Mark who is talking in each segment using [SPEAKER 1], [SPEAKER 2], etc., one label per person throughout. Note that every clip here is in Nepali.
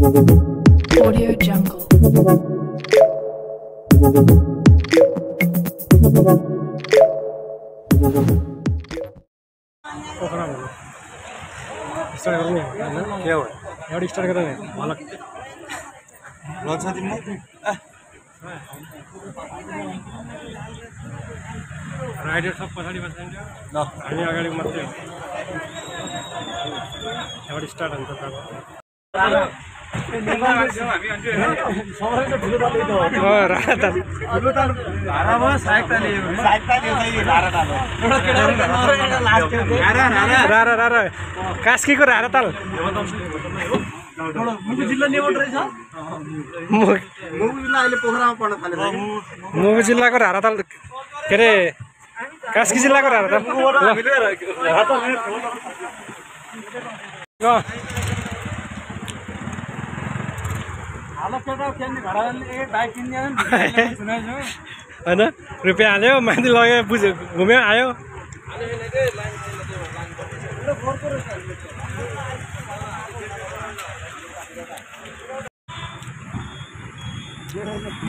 [SPEAKER 1] Audio Jungle.
[SPEAKER 2] स्टार्ट करने क्या हो गाड़ी स्टार्ट करने मालक
[SPEAKER 3] लन्छ तिम्रो
[SPEAKER 2] राइडर सब पछाडि बस्छन् ल हामी अगाडि मात्रै गाडी स्टार्ट हुन्छ त कास्कीको राराताल
[SPEAKER 3] मुगु जिल्ला नेवट रहेछ मुगु जिल्ला अहिले पोखरामा पर्न थालेछ
[SPEAKER 2] मुगु जिल्लाको राराताल के अरे कास्की जिल्लाको राराताल होइन रुपियाँ हाल्यो माथि लग्यो बुझ्यो घुम्यो आयो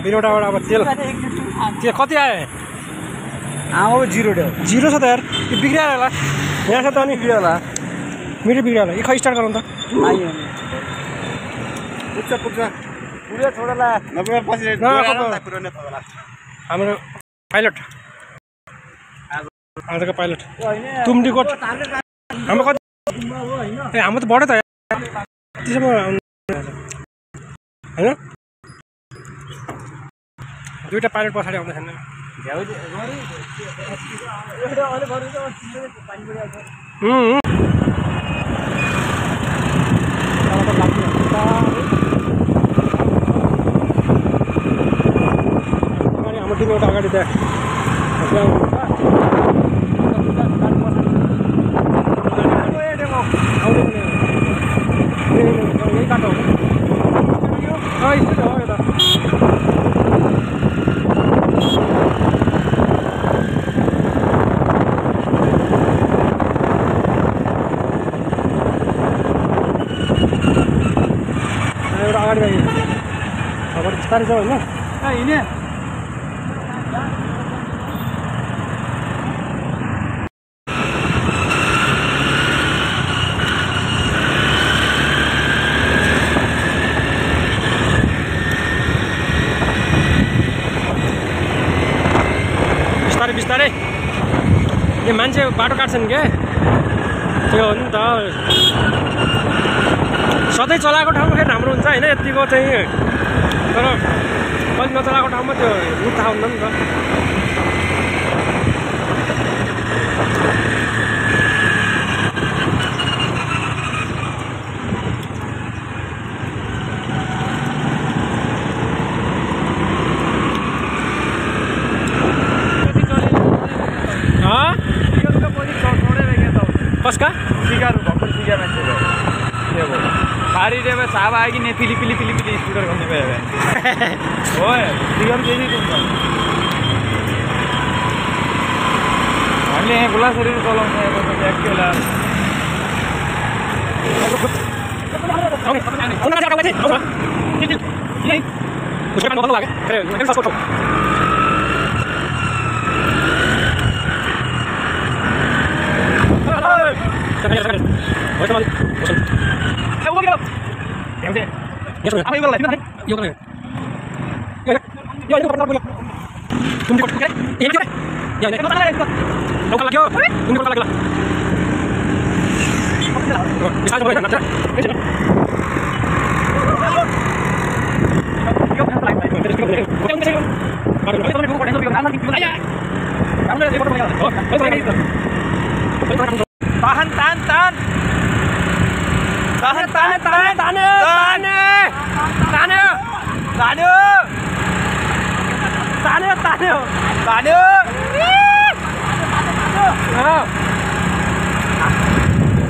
[SPEAKER 2] बिरोटाबाट अब तेल त्यो कति आयो
[SPEAKER 3] अब जिरो
[SPEAKER 2] जिरो छ त यार त्यो बिग्रियो होला यहाँ छ त अनि बिग्रियो होला मेरो बिग्रियो होला खै स्टार्ट गरौँ त
[SPEAKER 3] पुग्छ पुग्छ पुरै छोडला
[SPEAKER 2] हाम्रो पाइलट आजको पाइलट तुमडीकोट हाम्रो कति ए हाम्रो त बढ्यो त त्यसमा होइन दुईवटा पाइलट पछाडि आउँदैछन् हाम्रो टिम एउटा अगाडि त्यहाँ यही बाटो हो यता एउटा अगाडि भयो अब बिस्तारै छ होइन
[SPEAKER 3] हिँड्ने
[SPEAKER 2] बिस्तारै यो मान्छे बाटो काट्छन् क्या त्यो हो नि त सधैँ चलाएको ठाउँमा फेरि राम्रो हुन्छ होइन यतिको चाहिँ तर कहिले नचलाएको ठाउँमा त्यो रुट थाहा हुँदैन नि त कसका
[SPEAKER 3] सिगार भक्कु सिगार मान्छे पारी रे साहब आएगी ने पिली पिली पिली पिली स्कूटर करने पे है ओए सिगार दे दी तुम हमने बोला शरीर चलाउन है तो एक केला
[SPEAKER 2] उसका नंबर लगा अरे मैं सब छोड़ Jangan. Boleh kembali. Bosan. Ayo lagi. Ya udah. Ya sudah. Apa yang lagi? Yuk lagi. Ya, ini pertama punya. Tunggu kok. Ini juga. Ya, ini. Kita lagi. Tunggu lagi. Tunggu lagi. Bisa boleh kan? Ada.
[SPEAKER 3] Tahan, tahan, tahan. Tahan, tahan, tahan, tahan. Tahan. Tahan. Tahan. Tahan, tahan. Tahan.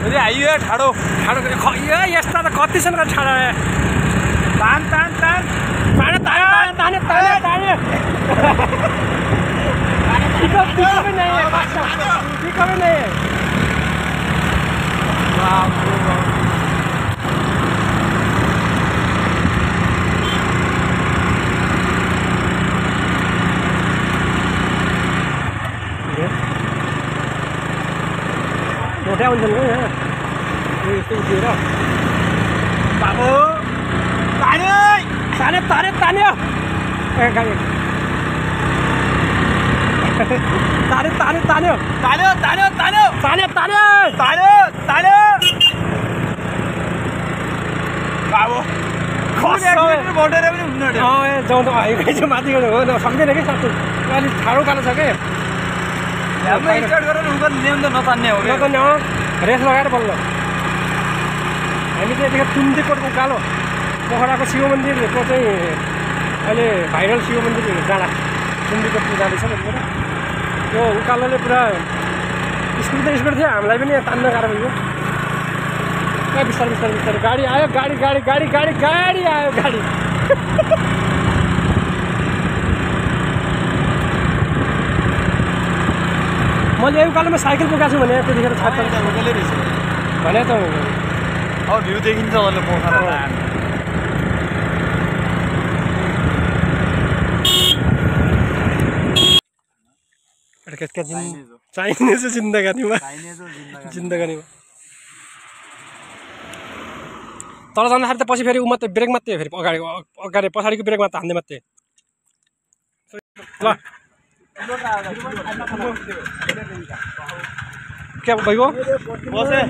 [SPEAKER 3] अरे आइयो ठाडो ठाडो यो यस्ता त कति छन् र ठाडो तान तान तान तान तान तान तान तान पिकअप भी नहीं है पिकअप भी नहीं है
[SPEAKER 2] मोटा हुन्छन् क्या यहाँ यस्तो उठेर
[SPEAKER 3] बाबु तान्यो
[SPEAKER 2] तान्यो तान्यो तान्यो गाडी तान्यो तान्यो तान्यो
[SPEAKER 3] तान्यो तान्यो तान्यो
[SPEAKER 2] तान्यो तान्यो
[SPEAKER 3] तान्यो तान्यो बाबु बढेर पनि हुन्न
[SPEAKER 2] जाउँ त आइपुग्यो माथि हो न सक्दैन कि साँच्चै अलिक ठाडो कालो छ क्या
[SPEAKER 3] हामी स्टार्ट गरेर उनीहरू नियम त नतान्ने हो क्या
[SPEAKER 2] नतान्ने रेस लगाएर बल्ल हामी चाहिँ यतिखेर तुम्तीकोटको उकालो पोखराको शिव मन्दिरको चाहिँ अहिले भाइरल शिव मन्दिर जाँदा तुम्तीकोटको जाँदैछ भनेर यो उकालोले पुरा स्पिड त स्पिड थियो हामीलाई पनि तान्न गाह्रो भयो क्या बिस्तारै बिस्तारै बिस्तारै गाडी आयो गाडी गाडी गाडी गाडी गाडी आयो गाडी मैले यो उकालोमा साइकल बोकाएको छु भने त्यतिखेर थाहा
[SPEAKER 3] उकालै रहेछ
[SPEAKER 2] भने त
[SPEAKER 3] अब भ्यू देखिन्छ अहिले पोखरा
[SPEAKER 2] चाहिनेछ जिन्दगानीमा जिन्दगानीमा तल जाँदाखेरि त पछि फेरि ऊ मात्रै ब्रेक मात्रै फेरि अगाडि अगाडि पछाडिको ब्रेक मात्रै हान्ने मात्रै ल क्या भइगयो
[SPEAKER 3] बसे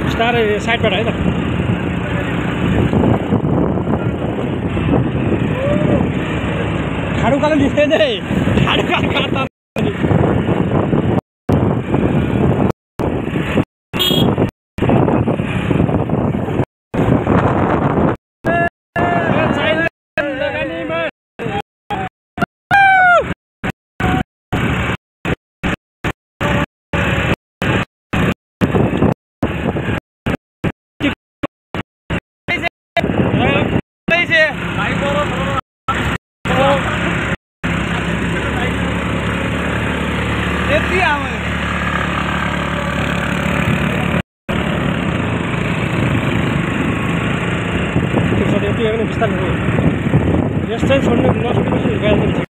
[SPEAKER 2] बिस्तारै साइडबाट है त ठाडो कालो लिँदैन है ठाडो कालो काट्दा यस चाहिँ छोड्नु नछोडेपछि गइहाल्छ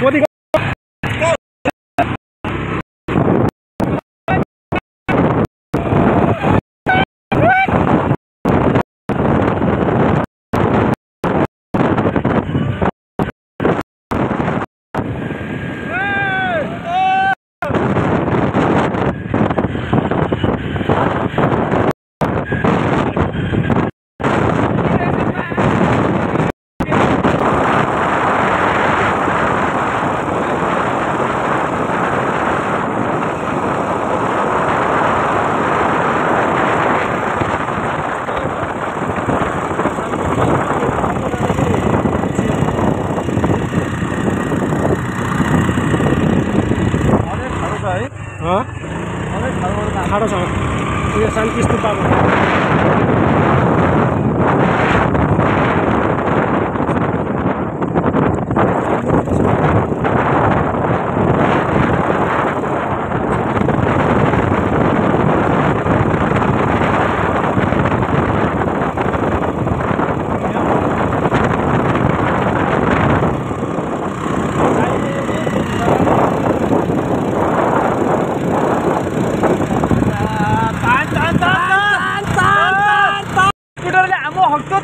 [SPEAKER 2] मोदी ठाडो छ यो शान्ति स्तूपमा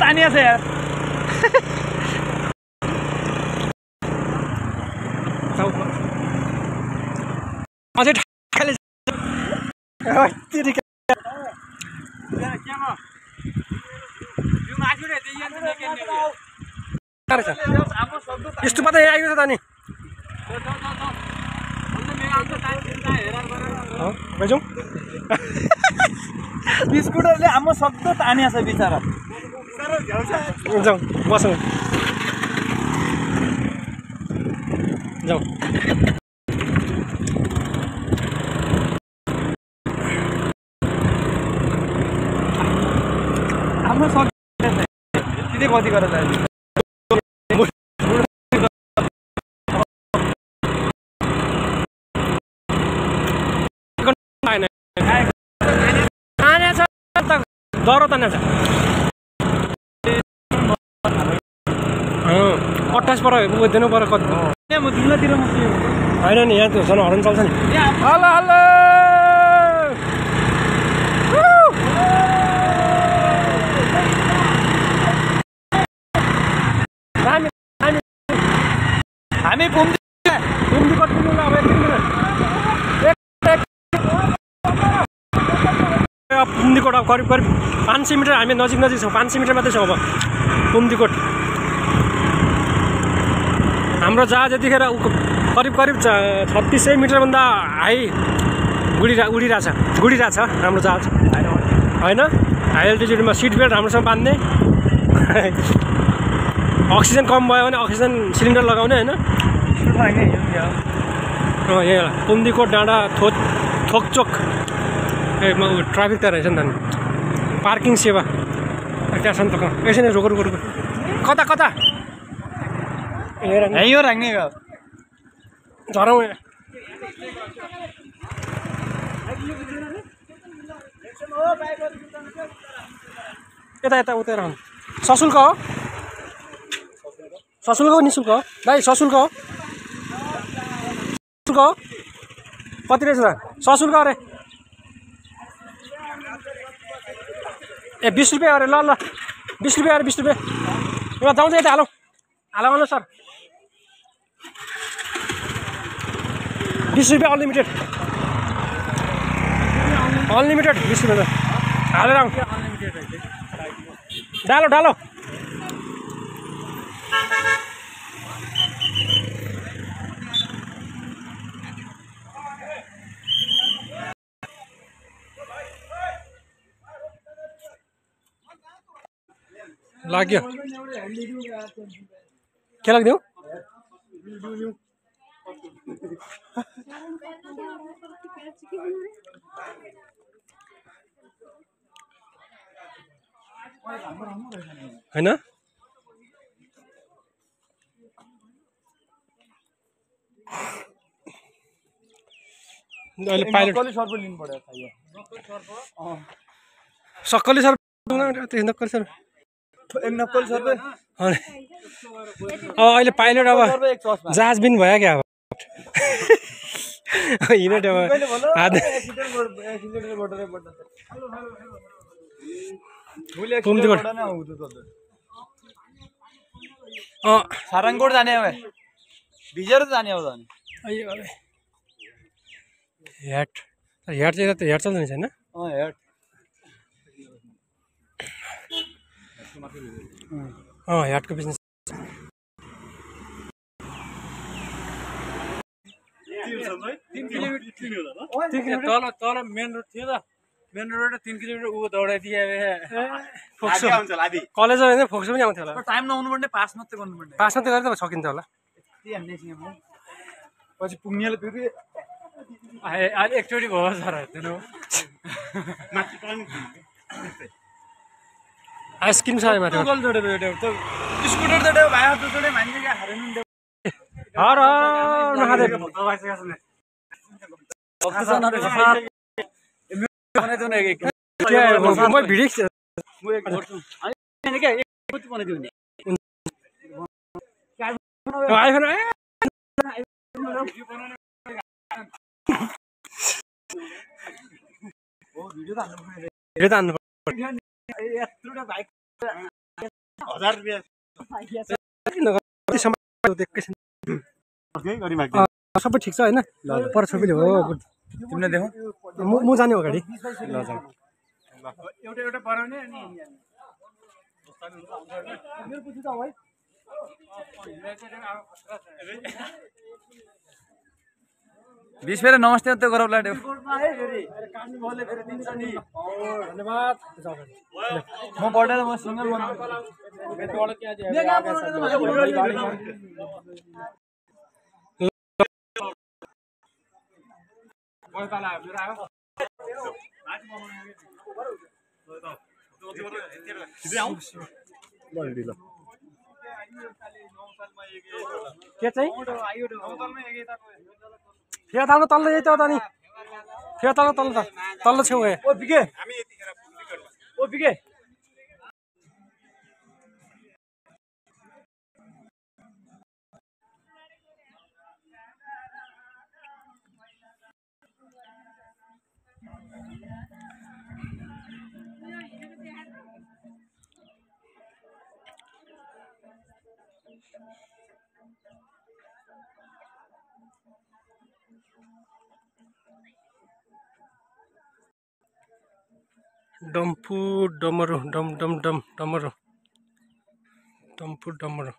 [SPEAKER 3] तानिया छ यार
[SPEAKER 2] अझै खाले यस्तो मात्रै आइगयो त नि
[SPEAKER 3] स्कुटरले आम्म सक्दो तानिया छ बिचरा
[SPEAKER 2] जाउँ बसौँ जाऊ
[SPEAKER 3] हाम्रो कति गरेर
[SPEAKER 2] डरो त छ 28 पर दिनु पर्यो कति
[SPEAKER 3] म दुलातिर म
[SPEAKER 2] होइन नि यहाँ त झन् हर्न चल्छ नि
[SPEAKER 3] हल्लो हल्लो हामी
[SPEAKER 2] बुम्दीकोट पुग्नु अब 1 मिनेट बुम्दीकोट अब करिब 500 मिटर हामी नजिक छौँ 500 मिटर मात्रै छौँ अब बुम्दीकोट हाम्रो जहाज यतिखेर करिब 3600 मिटरभन्दा हाई उडिरहेछ हाम्रो जहाज होइन हाई एल्टिट्युडमा सिट बेल्ट राम्रोसँग बाँध्ने अक्सिजन कम भयो भने अक्सिजन सिलिन्डर लगाउने होइन यही होला बुम्दीकोट डाँडा थोकचोक ट्राफिक त रहेछ नि त पार्किङ सेवा त्यहाँ छ नि त यसरी रोको कता
[SPEAKER 3] यहीँ हो राख्ने
[SPEAKER 2] झरौँ यता उता रहनु सशुल्क हो निःशुल्क हो भाइ सशुल्क हो कति रहेछ त सशुल्क अरे ए 20 रुपियाँ अरे ल 20 रुपियाँ अरे 20 रुपियाँ ल जाउँछ यता हालौँ सर 20 रुपियाँ अनलिमिटेड 20 रुपियाँ हालेर आउँ डालो लाग्यो के लाग्दियो हैन अहिले पाइलट सक्कली सर नक्कली सर अहिले पाइलट अब जहाज बिन भयो क्या अब हिँड
[SPEAKER 3] सारङकोट जाने भिजेर जाने हो
[SPEAKER 2] हेट चाहिँ हेट चल्दैन छैन
[SPEAKER 3] हेट
[SPEAKER 2] हेटको बिजनेस
[SPEAKER 3] तल मेन रोड थियो त मेन रोड 3 किलोमिटर ऊ दौडाइदिए
[SPEAKER 2] कलेज होइन फोक्सो पनि आउँथ्यो होला
[SPEAKER 3] टाइम नहुनु पर्ने पास मात्रै गर्नु पर्ने
[SPEAKER 2] पास मात्रै गरेर त सकिन्छ होला
[SPEAKER 3] पछि पुग्नेले फेरि अहिले एकचोटि भयो सर
[SPEAKER 2] आइसक्रिम छ माथि
[SPEAKER 3] स्कुटर जोडे भाइ हात जोडे मान्छे क्या हारेन
[SPEAKER 2] हर नखादे म भिडियो आइफोन भिडियो त हान्नु पर्यो 1000 रुपैयाँ सबै ठिक छ होइन पर छोपीले हो
[SPEAKER 3] तिमीले देखौ
[SPEAKER 2] म जाने हो गाडी
[SPEAKER 3] ल जाऊ एउटा बनाउने अनि 20 फेरि नमस्ते त गरौ ल देऊ
[SPEAKER 2] धन्यवाद
[SPEAKER 3] म पढेर म सिंगल
[SPEAKER 2] के चाहिँ फेरि तल तल्लो यही त हो त नि फेरि तल्लो तल्लो त तल्लो छेउ ए ओ बिके ओ बिके डम्फु डमरू डम डम डम डमरू डम्फु डमरू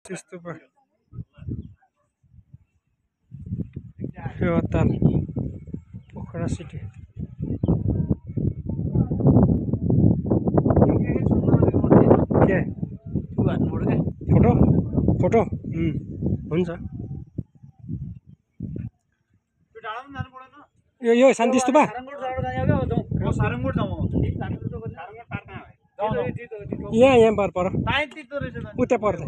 [SPEAKER 2] त्यस्तो भयो फेवाताल पोखरा सिटी के फोटो फोटो हुन्छ यो शान्ति स्तूपा यहाँ पर उतै पर्छ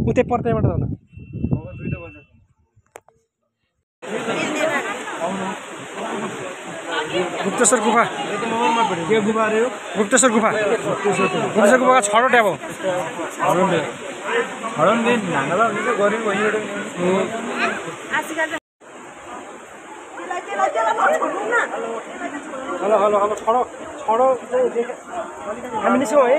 [SPEAKER 2] उतै पर्दैबाट जानु गुप्तेश्वर गुफा के गुफा रे गुप्तेश्वर गुफा गुप्तेश्वर गुफा छडो ट्याब हो हरन दिन नांगला हुन्छ गरि भइयो हेलो हेलो हेलो छडो छडो हामी निस्क्यौँ है